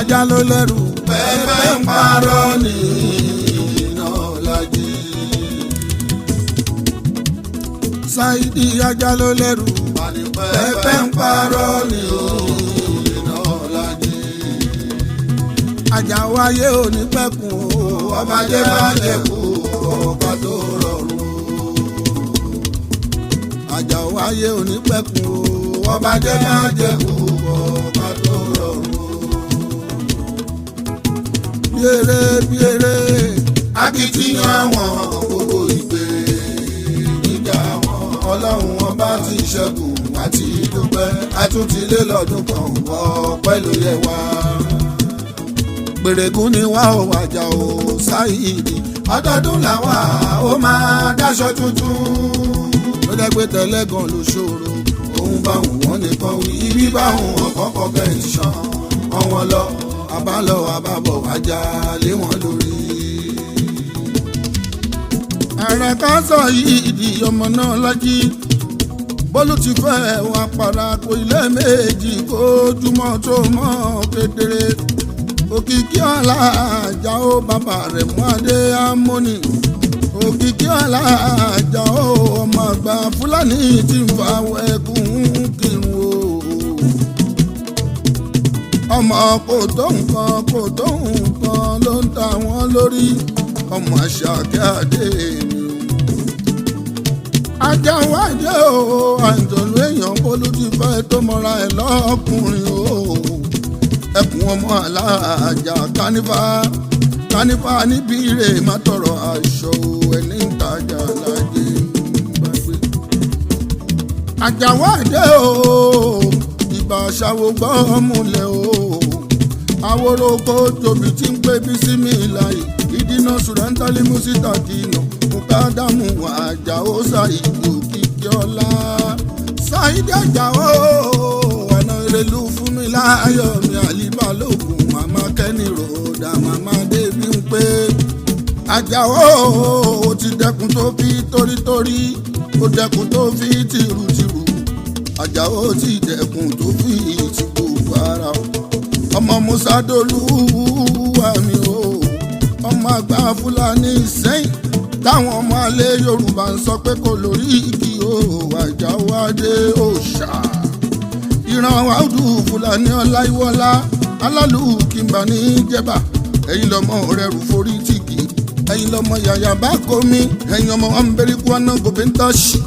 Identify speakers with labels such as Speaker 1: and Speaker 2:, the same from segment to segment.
Speaker 1: ajá ló lẹ́rù
Speaker 2: pẹ́pẹ́ ń parọ́ ní iná lájí.
Speaker 1: Saheed ajá ló lẹ́rù
Speaker 2: pẹ́pẹ́ ń parọ́ ní iná lájí.
Speaker 1: ajá wáyé ò ní pẹ́kun o
Speaker 2: ọmọdé máa jẹ̀kú ọ̀pá tó rọrùn.
Speaker 1: ajá wáyé ò ní pẹ́kun o
Speaker 2: ọmọdé máa jẹ̀kú ọ̀pá tó rọrùn.
Speaker 1: bí eré
Speaker 2: akitiyan àwọn gbogbo ìgbé níjà wọn ọlọ́run wọn bá ti ṣẹ́gun àti dúpẹ́ àtúntilé lọ́dún kan ọpẹ́ ló yẹ wá.
Speaker 1: gbèrègún ni wá ò wájà o Saheed
Speaker 2: ọdọọdún làwà ó máa dáṣọ tuntun.
Speaker 1: ó dẹ́gbẹ́ tẹ́lẹ̀ gan ló ṣòro
Speaker 2: òun bá wù wọ́n nìkan wí ibi bá wù wọ́n kọ́kọ́ bẹ́ẹ̀ ṣan ọ̀wọ́n lọ
Speaker 1: àbálọ àbábọ̀
Speaker 2: wájà lé wọn lórí.
Speaker 1: ààrẹ kan Saheed ọmọ náà lájí bólú ti fẹ́ wá parako ilé méjì kó jùmọ̀ tó mọ́ kedere òkìkí ọ̀la àjà ó bàbá rẹ̀ mú adé amóni òkìkí ọ̀la àjà ó ọmọ àgbà fúlàní tí ń fa ẹkùn kírun o ọmọ kò tó nǹkan ló ń ta wọ́n lórí ọmọ Àṣàkẹ́ Adé mi ajá wájẹ́ o àǹtọ̀lú èèyàn bólú ti fẹ́ tó mọ́ra ẹ̀ lọ́kùnrin o ẹkùn ọmọ aláàjà kánífà níbi rè má tọrọ aṣọ ẹni ìtajà lájẹ gbàgbé. àjàwádé o ìbà ṣàwò gbọ́ múlẹ̀ o àwòrò tóbi tí ń pè bí sí mi láyé ìdínà sùrẹ́ńtálí mùsítà kìnà mùkádàmù Àjàó Saheed òkìkí ọlá Saheed Àjàó ọ̀nà ìrèlú fún mi láyọ̀ mi àlìbá lókun màmá kẹ́ni ròdà màmá débi ń pé Àjàó ó ti dẹkùn tó fi torítorí ó dẹkùn tó fi tìrùtìrù Àjàó ti dẹkùn tó fi ti gbogbo ara ọmọ Mosadoluwa mi o ọmọ àgbà Fúlàní sẹ́yìn táwọn ọmọ alẹ́ Yorùbá ń sọ pé kò lórí igi o Àjàó Adé òòṣà ìran wàhùdù Fúlàní Ọláyíwọlá alálùkìmbà ní jẹba ẹ̀yin lọmọ rẹ̀ rú forí tìkì ẹ̀yin lọmọ yàyà bá komi ẹ̀yin ọmọ ambẹ́ríkúánà gòbíntàṣì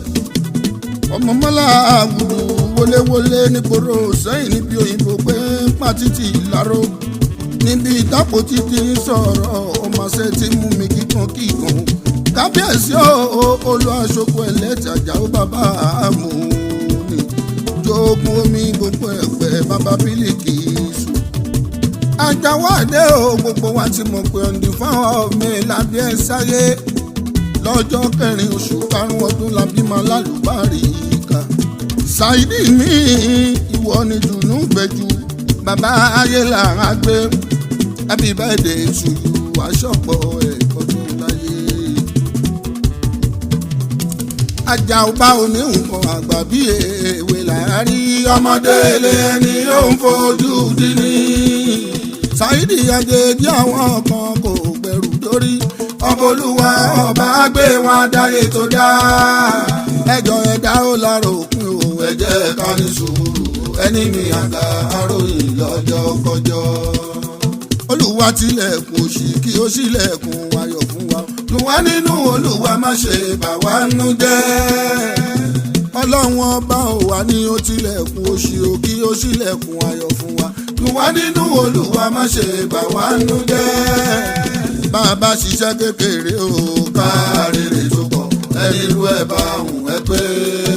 Speaker 1: ọmọ mọ́lá àwùrù wọléwọlé nígboro sẹ́yìn níbi òyìnbó pé pàtítì ìlàró níbi ìtàpọ̀ títí ń sọ̀rọ̀ ọmọọṣẹ́ tí mú mi kíkan kábíyèsí olú aṣojú ẹlẹ́tì Àjàó bàbá àmúni jogun omi gbogbo ẹgbẹ́ bàbá bílíkì sùn. Àjàó Adé o gbogbo wa ti mọ̀ pé ọ̀ndì fáwọn mi lábí ẹ̀ sáyé lọ́jọ́ kẹrin oṣù karùn-ún ọdún lábí máa lálùbárì ìka. Saheed mi ìwọ ni dùnú gbẹ̀jú bàbá ayé làrá gbé happy birthday to you aṣọ́pọ̀ ẹ̀kọ́ tó láyé. Àjàó bá òní nǹkan àgbà bí èwe làárí ọmọdé ilé ẹni yóò ń fojú dí ní. Saheed àjèjì àwọn kan kò gbẹ̀rù dórí ọba Olúwa ọba gbé wọn dáyé tó dá. ẹjọ́ ẹ̀dá ó lára òpin o ẹ jẹ́ ká ní sùúrù ẹni mi àgbà aróyìn lọ́jọ́ kọjọ́. Olúwa tilẹ̀kùn òṣì kí ó ṣílẹ̀kùn ayọ̀ fún wa dùn wá nínú Olúwa má ṣe bà wá nú jẹ́. Ọlọ́run ọba ò wá ní ó tilẹ̀kùn òṣì ò kí ó ṣílẹ̀kùn ayọ̀ fún wa dùn wá nínú Olúwa má ṣe bà wá nú jẹ́. Bàbá ṣiṣẹ́ kékeré o ká rere tó pọ̀ ẹni irú ẹ̀ bá hùn ẹ pé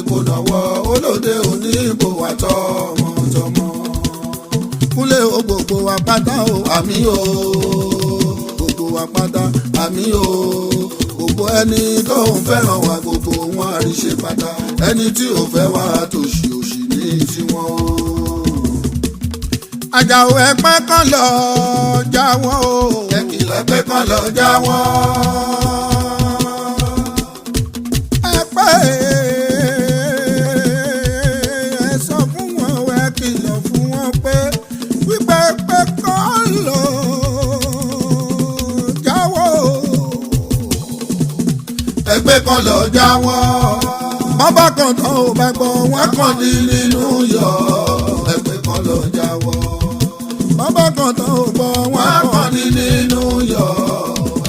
Speaker 1: kò náwó olóde òní ìbò wa tọmọtọmọ. Kúnlé o gbogbo wa pátá o àmì o gbogbo wa pátá àmì o gbogbo ẹni tó ń fẹ́ràn wa gbogbo wọn àríṣe pátá ẹni tí ò fẹ́ wá tòṣì òṣì ní tiwọn o. Àjàó ẹ̀pẹ́ kan lọ já wọn o ẹ̀kìlọ̀ ẹ̀pẹ́ kan lọ já wọn. ẹ̀pẹ́ ẹ sọ fún wọn ẹ kìlọ̀ fún wọn pé wípé ẹ̀pẹ́ kan
Speaker 2: ẹgbẹ́ kan lọ jáwọ́.
Speaker 1: bàbá kan tán ò bá gbọ́ wọn
Speaker 2: kàn ní nínú yọ ẹgbẹ́ kan lọ jáwọ́.
Speaker 1: bàbá kan tán ò gbọ́ wọn
Speaker 2: kàn ní nínú yọ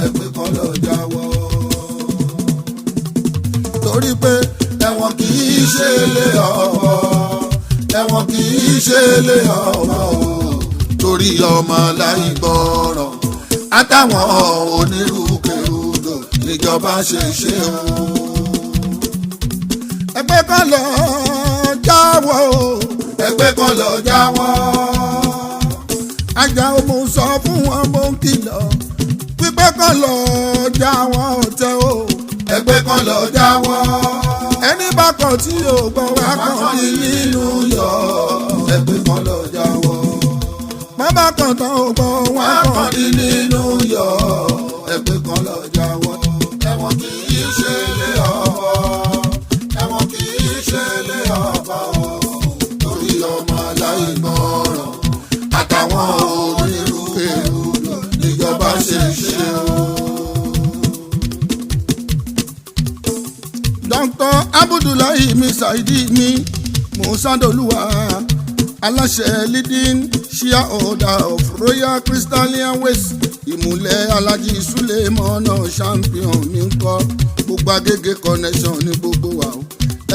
Speaker 2: ẹgbẹ́ kan lọ jáwọ́.
Speaker 1: torí pé
Speaker 2: ẹ̀wọ̀n kì í ṣe ilé ọ̀wọ́, ẹ̀wọ̀n kì í ṣe ilé ọ̀wọ́ o, torí ọmọ aláìgbọràn àtàwọn onírúkèrúdò níjọba ṣe ṣe o.
Speaker 1: ẹgbẹ́ kan lọ jáwọ́
Speaker 2: ẹgbẹ́ kan lọ jáwọ́.
Speaker 1: ajá mo sọ fún wọn mo ń kìlọ̀ pípẹ́ kan lọ jáwọ́ tẹ o.
Speaker 2: ẹgbẹ́ kan lọ jáwọ́.
Speaker 1: ẹni bá kàn tí ò gbọ́ wá kàn ní
Speaker 2: nínú yọ ẹgbẹ́ kan lọ jáwọ́.
Speaker 1: bàbá kan tán ò gbọ́ wọn
Speaker 2: kàn ní nínú yọ ẹgbẹ́ kan lọ jáwọ́. ẹ̀wọ̀n kì í ṣe ilé ọ̀wọ́, ẹ̀wọ̀n kì í ṣe ilé ọ̀wọ́ o, torí ọmọ aláìgbọràn àtàwọn onírúkèrúdò níjọba ṣe ṣe o.
Speaker 1: Dr. Abdullahi mi Saheed mi Mosadoluwa aláṣẹ leading shareholder of Royal Crystalline Waste ìmùlẹ̀ Alhaji Sulemana champion mi ń kọ́ gbogbo Agége connection ní gbogbo wa o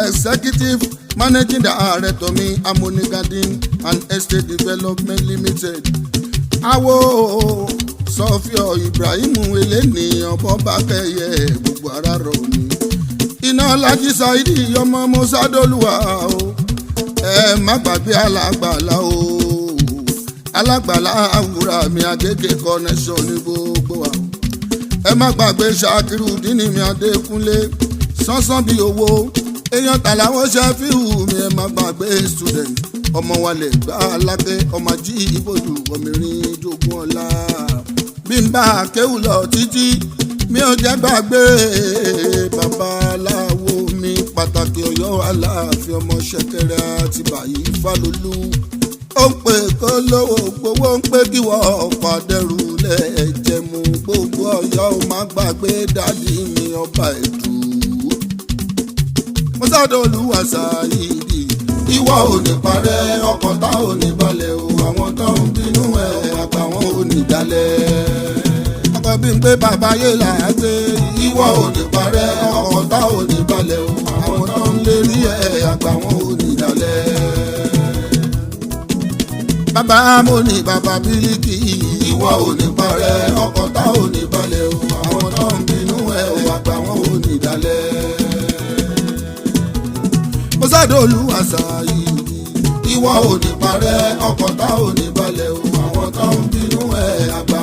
Speaker 1: executive managing director mi Harmony Garden and Estate Development Limited awo Sofio Ibrahim eleniyan bọ́bákẹ́yẹ gbogbo ara rọ̀ mi iná Alhaji Saheed ọmọ Mosadoluwa o ẹ má gbàgbé alágbàlá o alágbàlá àwùrà mi Agége connection ní gbogbo wa ẹ má gbàgbé Ṣakiru dínì mi Adékúnlé sánsán bíi owó èèyàn tàlàwọ́ Shefiu mi ẹ má gbàgbé student ọmọ wa lè gbá alákẹ́ ọmọ jí ìbòjú ọmọrin jogún ọlá bí n bá kéwù lọ títí mi ò jẹ́ gbàgbé babaláwo mi pàtàkì Ọ̀yọ́ Aláàfin ọmọ ṣẹ̀kẹ̀rẹ̀ àti bàyí Fálolú ó ń pè kó lówó gbowó ń pè kí wọ́n pàdérù lẹ́ẹ̀jẹ̀ mú gbogbo Ọ̀yọ́ ò má gbàgbé dádì mi ọba Ẹ̀dù Mosadoluwa Saheed
Speaker 2: ìwọ ò ní parẹ́ ọkàn tá ò ní balẹ̀ o, àwọn tó ń bínú ẹ̀ àgbà wọn ò ní dalẹ̀.
Speaker 1: ọkọ bí n pé bàbá yé là á gbé
Speaker 2: ìwọ ò ní parẹ́ ọkàn tá ò ní balẹ̀ o, àwọn tó ń lérí ẹ̀ àgbà wọn ò ní dalẹ̀.
Speaker 1: bàbá mo ní bàbá Bílíkì
Speaker 2: ìwọ ò ní parẹ́ ọkàn tá ò ní balẹ̀ o, àwọn tó ń bínú ẹ̀ àgbà wọn ò ní dalẹ̀.
Speaker 1: Mosadoluwa Saheed
Speaker 2: ìwọ ò ní parẹ́ ọkàn tá ò ní balẹ̀ o, àwọn tó ń bínú ẹ̀ àgbà